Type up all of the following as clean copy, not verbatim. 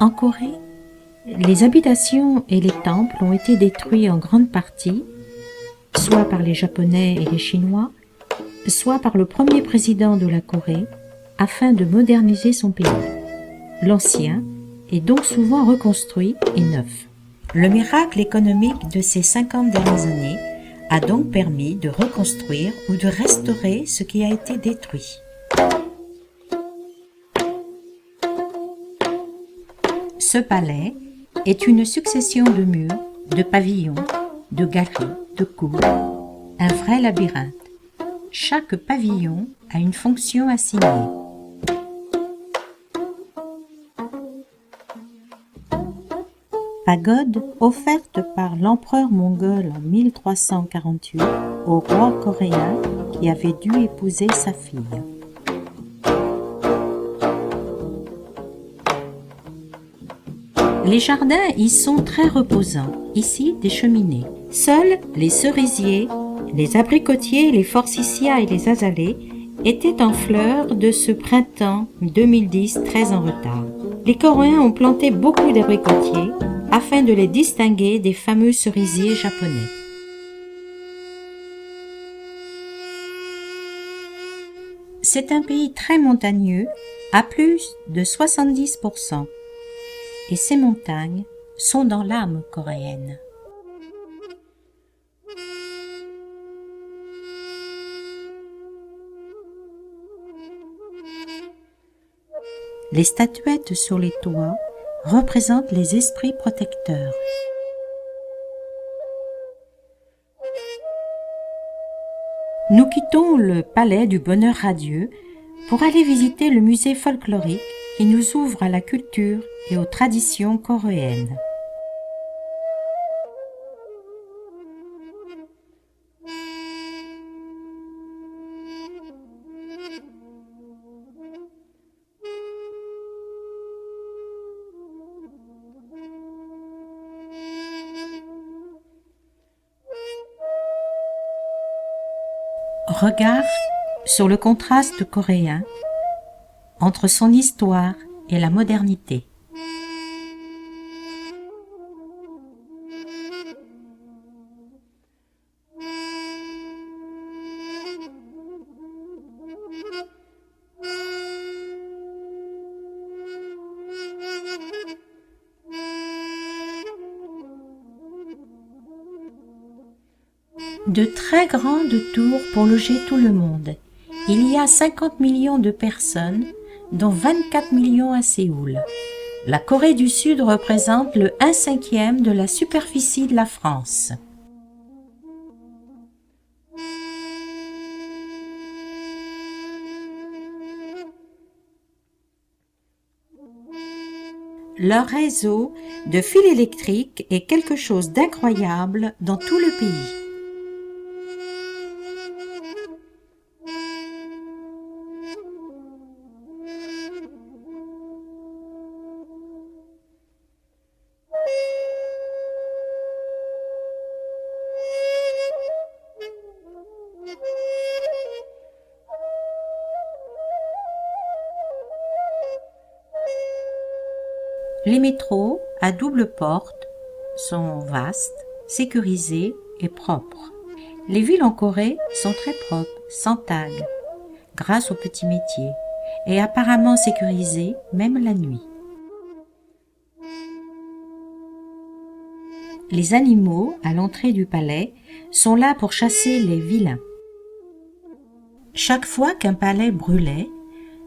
En Corée, les habitations et les temples ont été détruits en grande partie, soit par les Japonais et les Chinois, soit par le premier président de la Corée, afin de moderniser son pays. L'ancien est donc souvent reconstruit et neuf. Le miracle économique de ces 50 dernières années a donc permis de reconstruire ou de restaurer ce qui a été détruit. Ce palais est une succession de murs, de pavillons, de galeries, de cours, un vrai labyrinthe. Chaque pavillon a une fonction assignée. Pagode offerte par l'empereur mongol en 1348 au roi coréen qui avait dû épouser sa fille. Les jardins y sont très reposants, ici des cheminées. Seuls les cerisiers, les abricotiers, les forsythias et les azalées étaient en fleurs de ce printemps 2010 très en retard. Les Coréens ont planté beaucoup d'abricotiers afin de les distinguer des fameux cerisiers japonais. C'est un pays très montagneux, à plus de 70%. Et ces montagnes sont dans l'âme coréenne. Les statuettes sur les toits représentent les esprits protecteurs. Nous quittons le palais du bonheur radieux pour aller visiter le musée folklorique qui nous ouvre à la culture et aux traditions coréennes. Regard sur le contraste coréen entre son histoire et la modernité. De très grandes tours pour loger tout le monde. Il y a 50 millions de personnes, dont 24 millions à Séoul. La Corée du Sud représente le 1/5 de la superficie de la France. Leur réseau de fils électriques est quelque chose d'incroyable dans tout le pays. Les métros à double porte sont vastes, sécurisés et propres. Les villes en Corée sont très propres, sans tag, grâce aux petits métiers, et apparemment sécurisées même la nuit. Les animaux à l'entrée du palais sont là pour chasser les vilains. Chaque fois qu'un palais brûlait,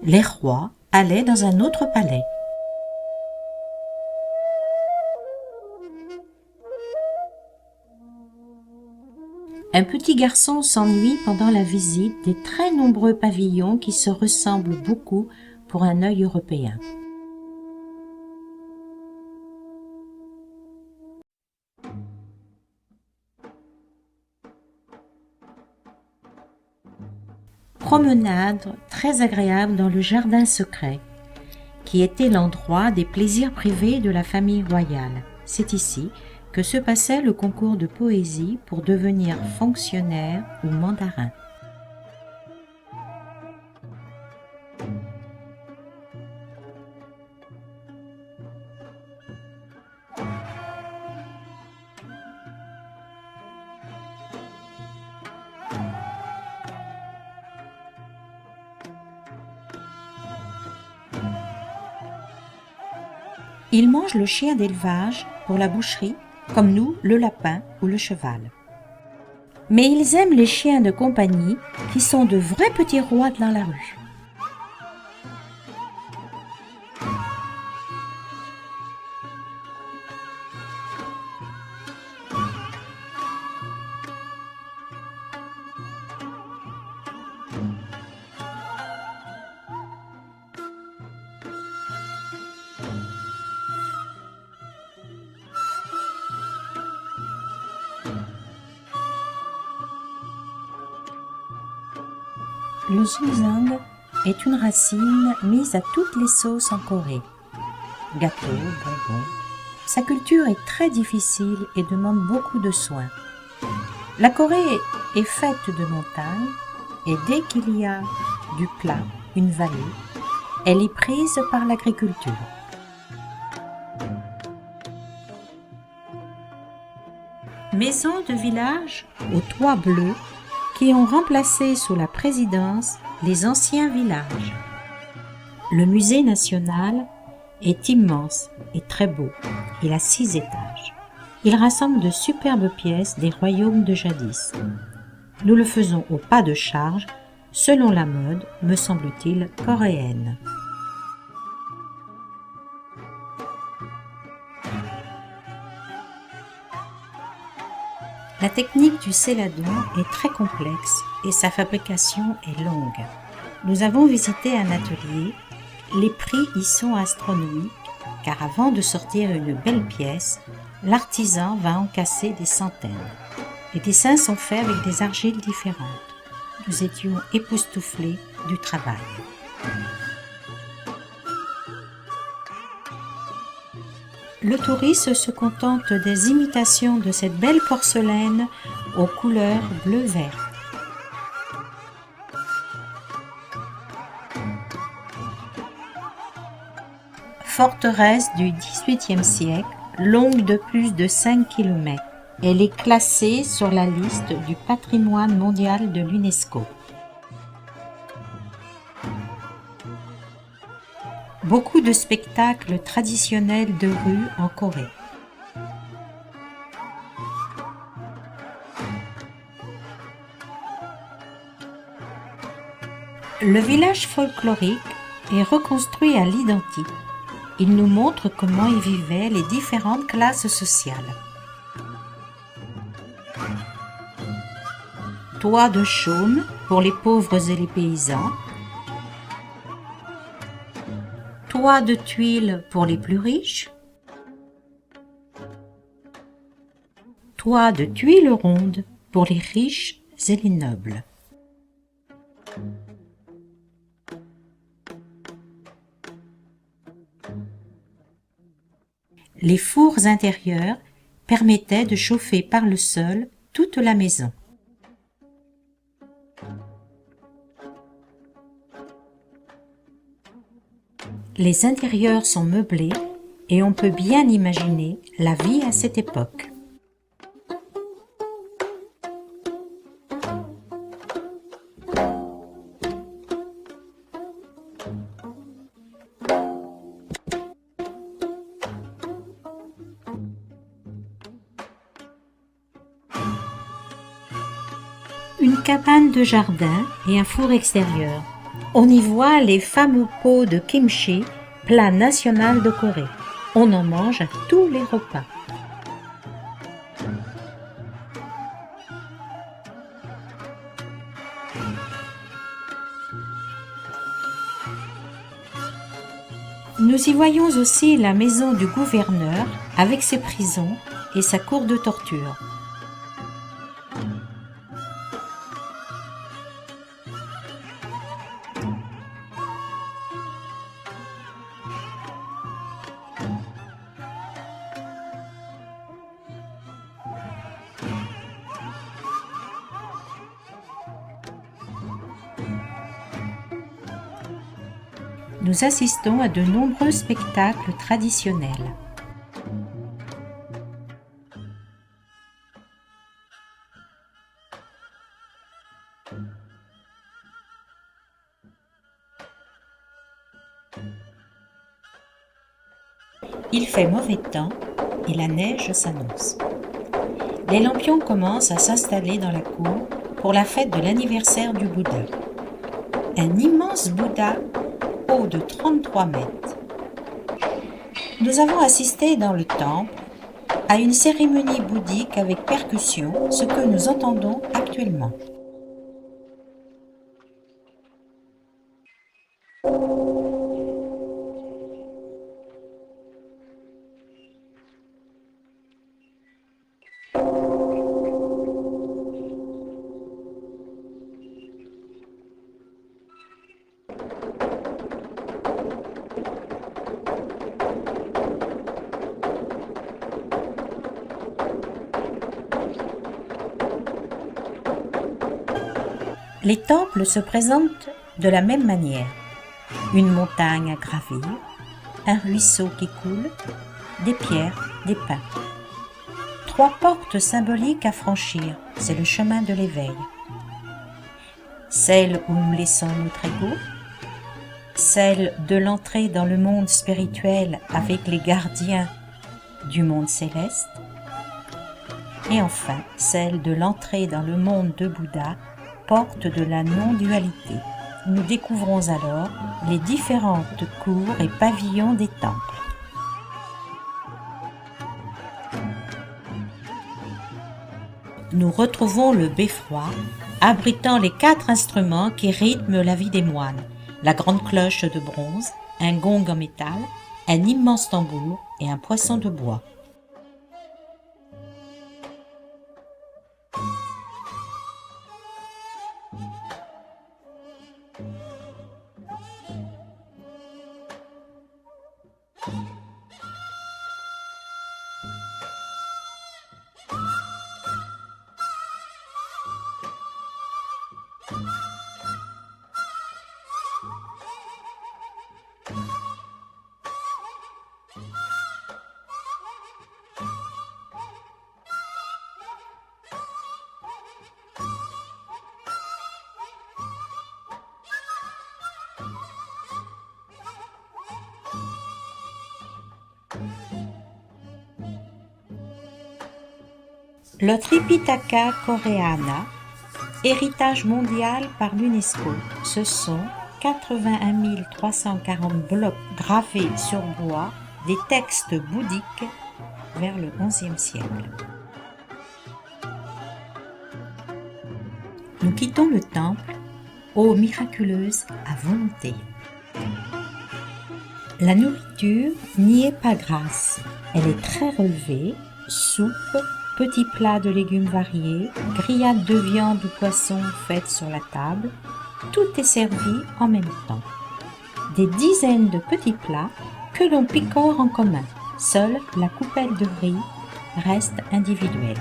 les rois allaient dans un autre palais. Un petit garçon s'ennuie pendant la visite des très nombreux pavillons qui se ressemblent beaucoup pour un œil européen. Promenade très agréable dans le jardin secret, qui était l'endroit des plaisirs privés de la famille royale. C'est ici que se passait le concours de poésie pour devenir fonctionnaire ou mandarin. Ils mangent le chien d'élevage pour la boucherie, comme nous le lapin ou le cheval. Mais ils aiment les chiens de compagnie qui sont de vrais petits rois dans la rue. Le ginseng est une racine mise à toutes les sauces en Corée. Gâteaux, bonbons. Sa culture est très difficile et demande beaucoup de soins. La Corée est faite de montagnes et dès qu'il y a du plat, une vallée, elle est prise par l'agriculture. Maisons de village aux toits bleus qui ont remplacé sous la présidence les anciens villages. Le musée national est immense et très beau. Il a 6 étages. Il rassemble de superbes pièces des royaumes de jadis. Nous le faisons au pas de charge, selon la mode, me semble-t-il, coréenne. La technique du céladon est très complexe et sa fabrication est longue. Nous avons visité un atelier. Les prix y sont astronomiques car avant de sortir une belle pièce, l'artisan va en casser des centaines. Les dessins sont faits avec des argiles différentes. Nous étions époustouflés du travail. Le touriste se contente des imitations de cette belle porcelaine aux couleurs bleu-vert. Forteresse du XVIIIe siècle, longue de plus de 5 km. Elle est classée sur la liste du patrimoine mondial de l'UNESCO. Beaucoup de spectacles traditionnels de rue en Corée. Le village folklorique est reconstruit à l'identique. Il nous montre comment y vivaient les différentes classes sociales. Toit de chaume pour les pauvres et les paysans. Toit de tuiles pour les plus riches. Toit de tuiles rondes pour les riches et les nobles. Les fours intérieurs permettaient de chauffer par le sol toute la maison. Les intérieurs sont meublés et on peut bien imaginer la vie à cette époque. Une cabane de jardin et un four extérieur. On y voit les fameux pots de kimchi, plat national de Corée. On en mange à tous les repas. Nous y voyons aussi la maison du gouverneur avec ses prisons et sa cour de torture. Nous assistons à de nombreux spectacles traditionnels. Il fait mauvais temps et la neige s'annonce. Les lampions commencent à s'installer dans la cour pour la fête de l'anniversaire du Bouddha. Un immense Bouddha haut de 33 mètres. Nous avons assisté dans le temple à une cérémonie bouddhique avec percussion, ce que nous entendons actuellement. Les temples se présentent de la même manière. Une montagne à gravir, un ruisseau qui coule, des pierres, des pins. 3 portes symboliques à franchir, c'est le chemin de l'éveil. Celle où nous laissons notre ego, celle de l'entrée dans le monde spirituel avec les gardiens du monde céleste, et enfin celle de l'entrée dans le monde de Bouddha, porte de la non-dualité. Nous découvrons alors les différentes cours et pavillons des temples. Nous retrouvons le beffroi, abritant les 4 instruments qui rythment la vie des moines, la grande cloche de bronze, un gong en métal, un immense tambour et un poisson de bois. Le Tripitaka Koreana, héritage mondial par l'UNESCO, ce sont 81 340 blocs gravés sur bois des textes bouddhiques vers le XIe siècle. Nous quittons le temple, eau miraculeuse à volonté. La nourriture n'y est pas grasse, elle est très relevée, soupe, petits plats de légumes variés, grillades de viande ou poisson faites sur la table, tout est servi en même temps. Des dizaines de petits plats que l'on picore en commun. Seule la coupelle de riz reste individuelle.